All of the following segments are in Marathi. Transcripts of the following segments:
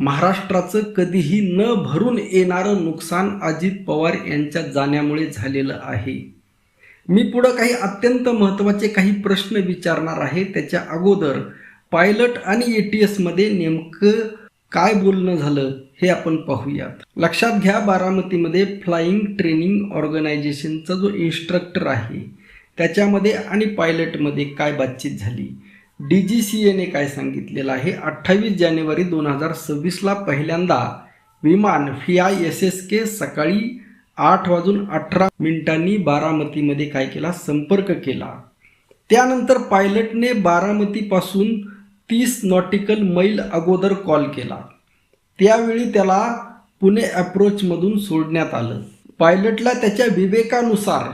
महाराष्ट्राचं कधीही न भरून येणारं नुकसान अजित पवार यांच्या जाण्यामुळे झालेलं आहे. मी पुढं काही अत्यंत महत्त्वाचे काही प्रश्न विचारणार आहे. त्याच्या अगोदर पायलट आणि ATS मध्ये नेमकं काय बोलणं झालं हे आपण पाहूयात. लक्षात घ्या, बारामतीमध्ये फ्लाइंग ट्रेनिंग ऑर्गनायझेशनचा जो इन्स्ट्रक्टर आहे त्याच्यामध्ये आणि पायलटमध्ये काय बातचीत झाली, DGCAने काय सांगितलेलं आहे. 28 जानेवारी 2026ला पहिल्यांदा विमान FIA-SSK सकाळी 8:18 बारामतीमध्ये काय केला, संपर्क केला. त्यानंतर पायलटने बारामतीपासून 30 नॉटिकल मैल अगोदर कॉल केला. त्यावेळी त्याला पुणे अप्रोचमधून सोडण्यात आलं. पायलटला त्याच्या विवेकानुसार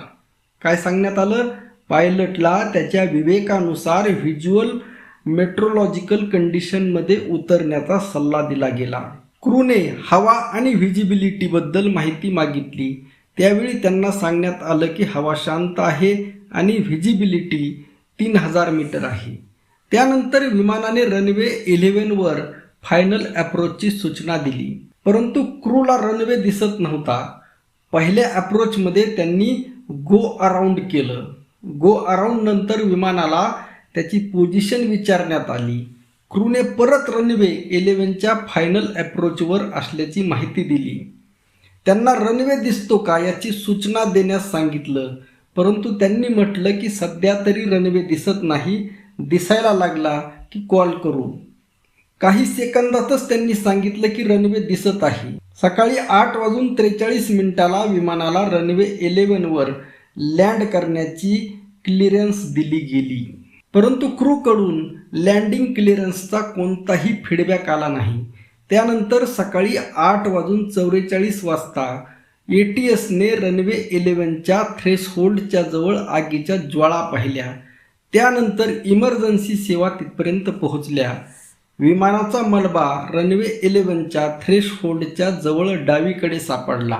काय सांगण्यात आलं, पायलटला त्याच्या विवेकानुसार व्हिज्युअल मेट्रोलॉजिकल कंडिशनमध्ये उतरण्याचा सल्ला दिला गेला. क्रूने हवा आणि व्हिजिबिलिटीबद्दल माहिती मागितली. त्यावेळी त्यांना सांगण्यात आलं की हवा शांत आहे आणि व्हिजिबिलिटी 3000 मीटर आहे. त्यानंतर विमानाने रनवे 11 वर फायनल अप्रोचची सूचना दिली, परंतु क्रूला रनवे दिसत नव्हता. पहिल्या अप्रोचमध्ये त्यांनी गो अराउंड केलं. गो अराउंड नंतर विमानाला त्याची पोझिशन विचारण्यात आली. क्रूने परत रनवे 11च्या फायनल अप्रोचवर असल्याची माहिती दिली. त्यांना रनवे दिसतो का याची सूचना देण्यास सांगितलं, परंतु त्यांनी म्हटलं की सध्या तरी रनवे दिसत नाही, दिसायला लागला की कॉल करू. काही सेकंदातच त्यांनी सांगितलं की रनवे दिसत आहे. सकाळी 8:43 विमानाला रनवे 11 वर लँड करण्याची क्लिअरन्स दिली गेली, परंतु क्रूकडून लँडिंग क्लिअरन्सचा कोणताही फीडबॅक आला नाही. त्यानंतर सकाळी 8:44 ATSने रनवे 11च्या थ्रेशहोल्डच्या जवळ आगीच्या ज्वाळा पाहिल्या. त्यानंतर इमर्जन्सी सेवा तिथपर्यंत पोहोचल्या. विमानाचा मलबा रनवे 11च्या थ्रेशहोल्डच्या जवळ डावीकडे सापडला.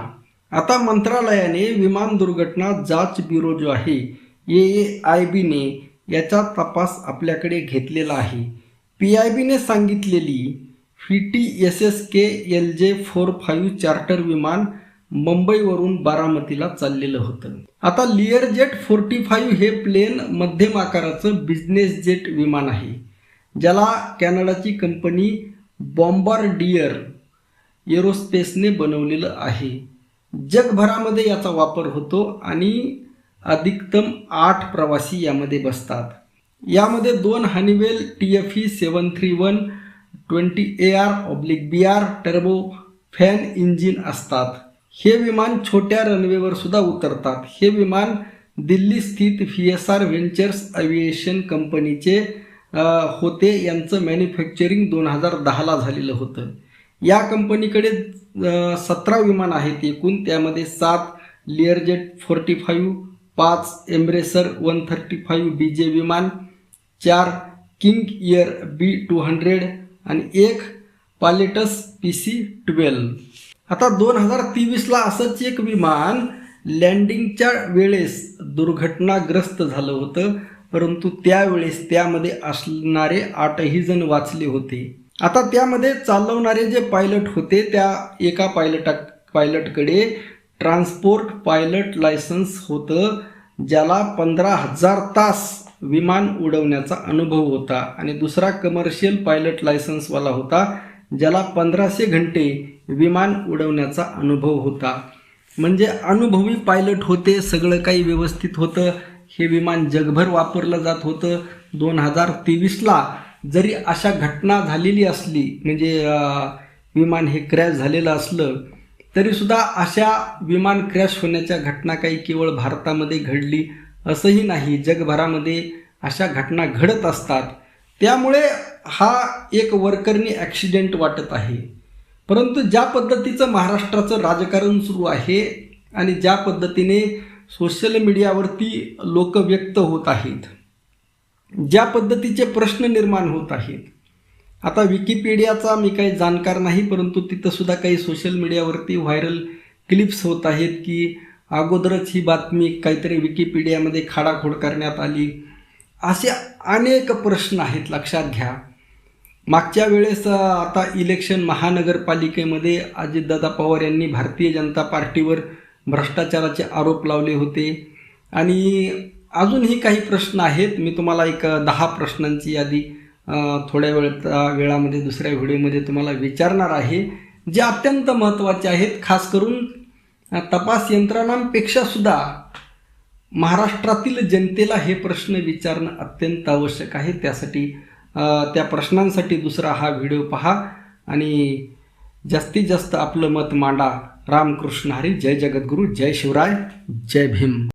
आता मंत्रालयाने विमान दुर्घटना जाच ब्युरो जो आहे AAIBने याचा तपास आपल्याकडे घेतलेला आहे. PIBने सांगितलेली FTSSK LJ-45 चार्टर विमान मुंबईवरून बारामतीला चाललेलं होतं. आता लिअरजेट 45 हे प्लेन मध्यम आकाराचं बिझनेस जेट विमान आहे, ज्याला कॅनडाची कंपनी बॉम्बार्डियर एरोस्पेसने बनवलेलं आहे. जगभरामध्ये याचा वापर होतो आणि अधिकतम 8 प्रवासी यामध्ये बसतात. यामध्ये 2 Honeywell TFE 731-20AR/BR turbo fan engine असतात. हे विमान छोट्या रनवेवर सुद्धा उतरतात. हे विमान दिल्ली स्थित VSR व्हेंचर्स एव्हिएशन कंपनीचे होते. यांचं मॅन्युफॅक्चरिंग 2010ला झालेलं होतं. या कंपनीकडे 17 विमान आहेत एकूण. त्यामध्ये 7 लिअरजेट 45, 5 एम्ब्रेसर 135 BJ विमान, 4 किंग एअर B200 आणि 1 पायलटस PC-12. आता 2023ला असंच एक विमान लँडिंगच्या वेळेस दुर्घटनाग्रस्त झालं होतं, परंतु त्यावेळेस त्यामध्ये असणारे 8ही जण वाचले होते. आता त्यामध्ये चालवणारे जे पायलट होते त्या एका पायलटकडे ट्रान्सपोर्ट पायलट लायसन्स होतं, ज्याला 15,000 तास विमान उडवण्याचा अनुभव होता, आणि दुसरा कमर्शियल पायलट लायसन्सवाला होता, ज्याला 1500 घंटे विमान उडवण्याचा अनुभव होता. म्हणजे अनुभवी पायलट होते, सगळं काही व्यवस्थित होतं. हे विमान जगभर वापरलं जात होतं. 2023ला जरी अशा घटना झालेली असली, म्हणजे विमान हे क्रॅश झालेलं असलं, तरीसुद्धा अशा विमान क्रॅश होण्याच्या घटना काही केवळ भारतामध्ये घडली असंही नाही, जगभरामध्ये अशा घटना घडत असतात. त्यामुळे हा एक वरकरणी ॲक्सिडेंट वाटत आहे. परंतु ज्या पद्धतीचं महाराष्ट्राचं राजकारण सुरू आहे आणि ज्या पद्धतीने सोशल मीडियावरती लोक व्यक्त होत आहेत, ज्या पद्धतीचे प्रश्न निर्माण होत आहेत, आता विकिपीडियाचा मी काही जाणकार नाही, परंतु तिथं सुद्धा काही सोशल मीडियावरती व्हायरल क्लिप्स होत आहेत की अगोदरच ही बातमी काहीतरी विकिपीडियामध्ये खाडाखोड करण्यात आली. असे अनेक प्रश्न आहेत. लक्षात घ्या, मागच्या वेळेस आता इलेक्शन महानगरपालिकेमध्ये अजितदादा पवार यांनी भारतीय जनता पार्टीवर भ्रष्टाचाराचे आरोप लावले होते आणि अजूनही काही प्रश्न आहेत. मी तुम्हाला एक 10 प्रश्नांची यादी थोड्या वेळामध्ये दुसऱ्या व्हिडिओमध्ये तुम्हाला विचारणार आहे, जे अत्यंत महत्त्वाचे आहेत. खास करून तपास यंत्रणांपेक्षा सुद्धा महाराष्ट्रातील जनतेला हे प्रश्न विचारणं अत्यंत आवश्यक आहे. त्यासाठी त्या प्रश्नांसाठी दुसरा हा व्हिडिओ पहा आणि जास्तीत जास्त आपलं मत मांडा. रामकृष्ण हरी. जय जगद्गुरू. जय शिवराय. जय भीम.